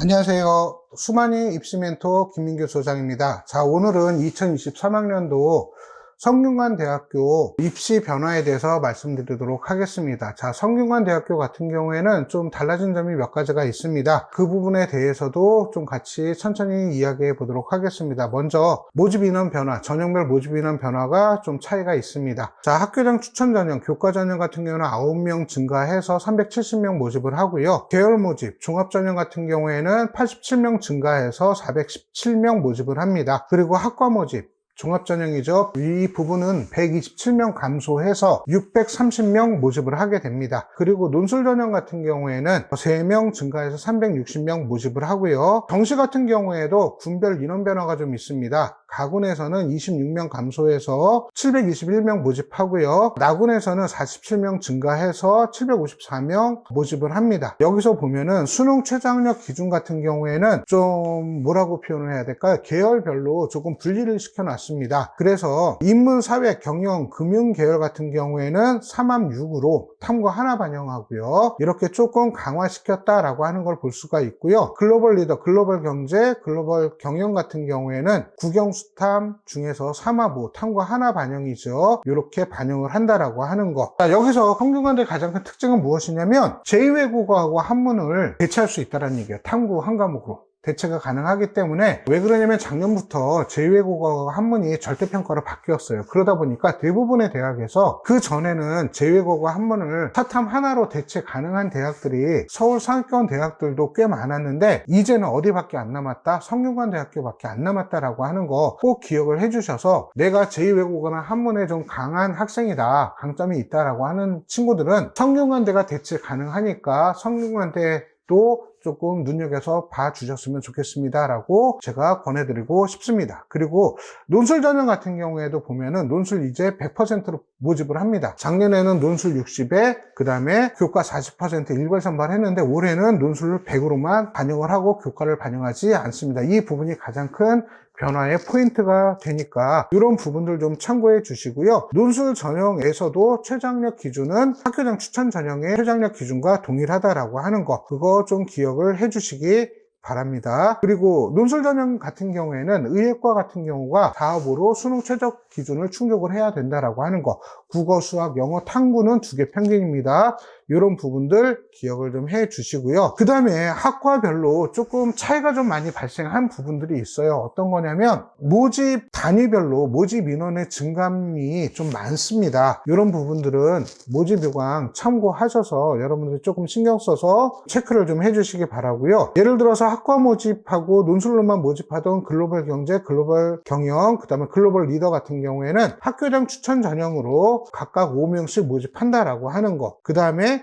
안녕하세요. 수만이 입시 멘토 김민규 소장입니다. 자, 오늘은 2023학년도 성균관대학교 입시 변화에 대해서 말씀드리도록 하겠습니다. 자, 성균관대학교 같은 경우에는 좀 달라진 점이 몇 가지가 있습니다. 그 부분에 대해서도 좀 같이 천천히 이야기해 보도록 하겠습니다. 먼저 모집 인원 변화, 전형별 모집 인원 변화가 좀 차이가 있습니다. 자, 학교장 추천 전형, 교과 전형 같은 경우는 9명 증가해서 370명 모집을 하고요. 계열 모집, 종합 전형 같은 경우에는 87명 증가해서 417명 모집을 합니다. 그리고 학과 모집, 종합전형이죠. 이 부분은 127명 감소해서 630명 모집을 하게 됩니다. 그리고 논술전형 같은 경우에는 3명 증가해서 360명 모집을 하고요. 정시 같은 경우에도 군별 인원 변화가 좀 있습니다. 가군에서는 26명 감소해서 721명 모집하고요. 나군에서는 47명 증가해서 754명 모집을 합니다. 여기서 보면은 수능 최저학력 기준 같은 경우에는 좀 뭐라고 표현을 해야 될까요? 계열별로 조금 분리를 시켜놨습니다. 그래서 인문, 사회, 경영, 금융 계열 같은 경우에는 3합 6으로 탐구 하나 반영하고요. 이렇게 조금 강화시켰다라고 하는 걸 볼 수가 있고요. 글로벌 리더, 글로벌 경제, 글로벌 경영 같은 경우에는 국영수탐 중에서 3합 5 탐구 하나 반영이죠. 이렇게 반영을 한다라고 하는 거. 자, 여기서 성균관대 가장 큰 특징은 무엇이냐면 제2외국어하고 한문을 대체할 수 있다는 얘기예요. 탐구 한 과목으로 대체가 가능하기 때문에, 왜 그러냐면 작년부터 제2외국어 한문이 절대평가로 바뀌었어요. 그러다 보니까 대부분의 대학에서 그 전에는 제2외국어 한문을 사탐 하나로 대체 가능한 대학들이 서울 상위권 대학들도 꽤 많았는데, 이제는 어디밖에 안 남았다? 성균관대학교밖에 안 남았다라고 하는 거 꼭 기억을 해주셔서, 내가 제2외국어나 한문에 좀 강한 학생이다, 강점이 있다라고 하는 친구들은 성균관대가 대체 가능하니까 성균관대도 조금 눈여겨서 봐주셨으면 좋겠습니다 라고 제가 권해드리고 싶습니다. 그리고 논술 전형 같은 경우에도 보면은 논술 이제 100%로 모집을 합니다. 작년에는 논술 60에 그 다음에 교과 40% 일괄선발 했는데, 올해는 논술을 100으로만 반영을 하고 교과를 반영하지 않습니다. 이 부분이 가장 큰 변화의 포인트가 되니까 이런 부분들 좀 참고해 주시고요. 논술 전형에서도 최저학력 기준은 학교장 추천 전형의 최저학력 기준과 동일하다라고 하는 거, 그거 좀 기억을 해 주시기 바랍니다. 그리고 논술 전형 같은 경우에는 의예과 같은 경우가 4합으로 수능 최저 기준을 충족을 해야 된다라고 하는 거, 국어, 수학, 영어, 탐구는 2개 평균입니다. 이런 부분들 기억을 좀 해 주시고요. 그 다음에 학과별로 조금 차이가 좀 많이 발생한 부분들이 있어요. 어떤 거냐면 모집 단위별로 모집 인원의 증감이 좀 많습니다. 이런 부분들은 모집 요강 참고하셔서 여러분들이 조금 신경 써서 체크를 좀 해주시기 바라고요. 예를 들어서 학과 모집하고 논술로만 모집하던 글로벌 경제, 글로벌 경영, 그 다음에 글로벌 리더 같은 경우에는 학교장 추천 전형으로 각각 5명씩 모집한다라고 하는 거. 그 다음에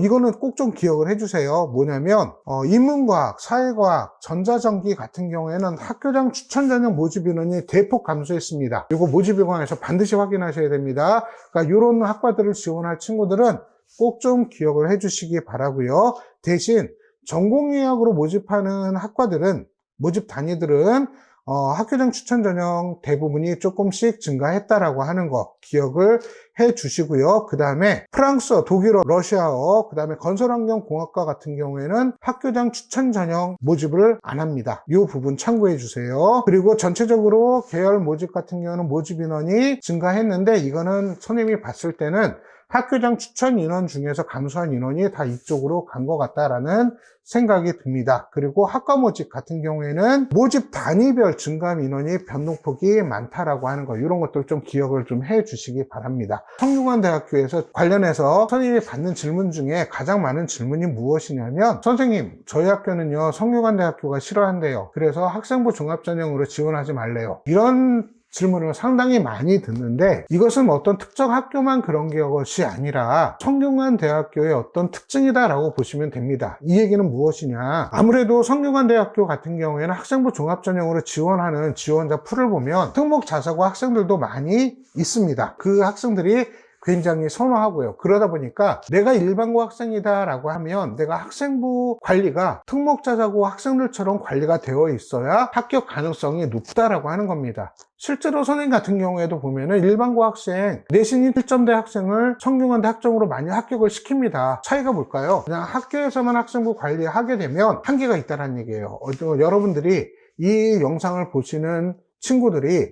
이거는 꼭 좀 기억을 해주세요. 뭐냐면 인문과학, 사회과학, 전자전기 같은 경우에는 학교장 추천 전형 모집 인원이 대폭 감소했습니다. 이거 모집 요강에서 반드시 확인하셔야 됩니다. 그러니까 이런 학과들을 지원할 친구들은 꼭 좀 기억을 해주시기 바라고요. 대신 전공의학으로 모집하는 학과들은, 모집 단위들은 학교장 추천 전형 대부분이 조금씩 증가했다라고 하는 거 기억을 해 주시고요. 그 다음에 프랑스어, 독일어, 러시아어, 그 다음에 건설환경공학과 같은 경우에는 학교장 추천 전형 모집을 안 합니다. 이 부분 참고해 주세요. 그리고 전체적으로 계열 모집 같은 경우는 모집 인원이 증가했는데, 이거는 선생님이 봤을 때는 학교장 추천 인원 중에서 감소한 인원이 다 이쪽으로 간 것 같다라는 생각이 듭니다. 그리고 학과 모집 같은 경우에는 모집 단위별 증감 인원이 변동폭이 많다라고 하는 거, 이런 것들 좀 기억을 좀 해 주시기 바랍니다. 성균관대학교에서 관련해서 선생님이 받는 질문 중에 가장 많은 질문이 무엇이냐면, 선생님, 저희 학교는요 성균관대학교가 싫어한대요. 그래서 학생부 종합전형으로 지원하지 말래요. 이런 질문을 상당히 많이 듣는데, 이것은 어떤 특정 학교만 그런 것이 아니라 성균관대학교의 어떤 특징이다라고 보시면 됩니다. 이 얘기는 무엇이냐, 아무래도 성균관대학교 같은 경우에는 학생부 종합전형으로 지원하는 지원자 풀을 보면 특목 자사고 학생들도 많이 있습니다. 그 학생들이 굉장히 선호하고요. 그러다 보니까 내가 일반고 학생이다 라고 하면 내가 학생부 관리가 특목자사고 학생들처럼 관리가 되어 있어야 합격 가능성이 높다라고 하는 겁니다. 실제로 선생님 같은 경우에도 보면은 일반고 학생, 내신이 1점대 학생을 성균관대 학점으로 많이 합격을 시킵니다. 차이가 뭘까요? 그냥 학교에서만 학생부 관리하게 되면 한계가 있다는 얘기예요. 여러분들이 이 영상을 보시는 친구들이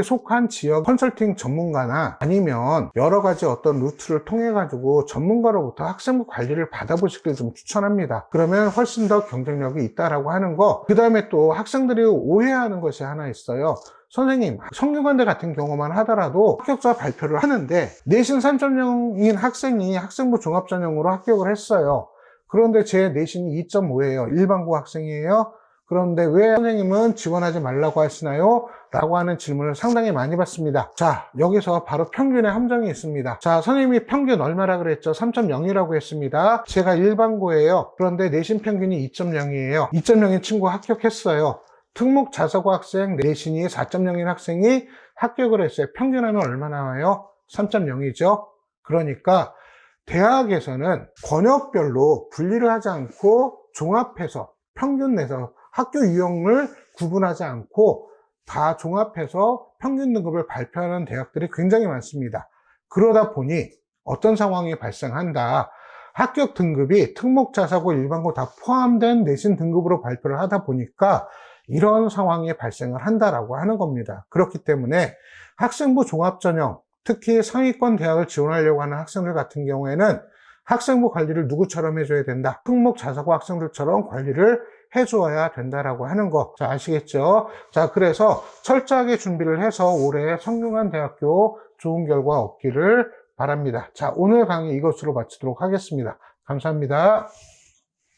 속한 지역 컨설팅 전문가나 아니면 여러 가지 어떤 루트를 통해 가지고 전문가로부터 학생부 관리를 받아보시길 좀 추천합니다. 그러면 훨씬 더 경쟁력이 있다라고 하는 거. 그 다음에 또 학생들이 오해하는 것이 하나 있어요. 선생님, 성균관대 같은 경우만 하더라도 합격자 발표를 하는데 내신 3.0인 학생이 학생부 종합전형으로 합격을 했어요. 그런데 제 내신이 2.5예요. 일반고 학생이에요. 그런데 왜 선생님은 지원하지 말라고 하시나요? 라고 하는 질문을 상당히 많이 받습니다. 자, 여기서 바로 평균의 함정이 있습니다. 자, 선생님이 평균 얼마라 그랬죠? 3.0이라고 했습니다. 제가 일반고예요. 그런데 내신 평균이 2.0이에요. 2.0인 친구가 합격했어요. 특목 자사고 학생 내신이 4.0인 학생이 합격을 했어요. 평균하면 얼마 나와요? 3.0이죠. 그러니까 대학에서는 권역별로 분리를 하지 않고 종합해서 평균 내서 학교 유형을 구분하지 않고 다 종합해서 평균 등급을 발표하는 대학들이 굉장히 많습니다. 그러다 보니 어떤 상황이 발생한다. 합격 등급이 특목 자사고 일반고 다 포함된 내신 등급으로 발표를 하다 보니까 이런 상황이 발생을 한다라고 하는 겁니다. 그렇기 때문에 학생부 종합전형, 특히 상위권 대학을 지원하려고 하는 학생들 같은 경우에는 학생부 관리를 누구처럼 해줘야 된다. 특목 자사고 학생들처럼 관리를 해주어야 된다라고 하는 거. 자, 아시겠죠? 자, 그래서 철저하게 준비를 해서 올해 성균관대학교 좋은 결과 얻기를 바랍니다. 자, 오늘 강의 이것으로 마치도록 하겠습니다. 감사합니다.